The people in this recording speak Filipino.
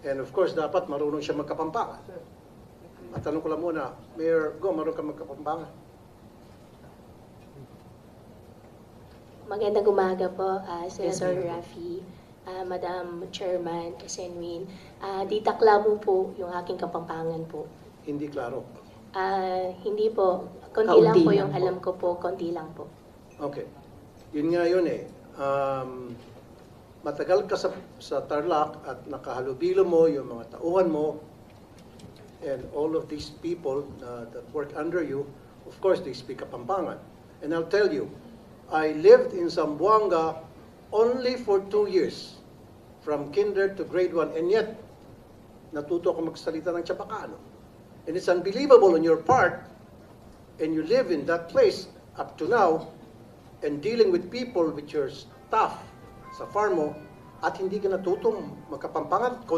And of course, dapat marunong siya magkapampangan. At tanong ko lang muna, Mayor Go, marunong ka magkapampangan? Magandang umaga po, Senator Raffy, Madam Chairman, Senwin. Di taklamo po yung aking kapampangan po. Hindi klaro. Hindi po. Konti lang Kaunti po lang yung po. alam ko po. Konti lang po. Okay. Yun nga yun eh. Matagal ka sa Tarlac at nakahalubilo mo yung mga tauhan mo and all of these people that work under you, of course, they speak Kapampangan. And I'll tell you, I lived in Zamboanga only for 2 years, from kinder to grade 1, and yet, natuto ako magsalita ng Chabacano. And it's unbelievable on your part, and you live in that place up to now, and dealing with people, with your staff sa farm mo, at hindi ka natutong magkapampangan,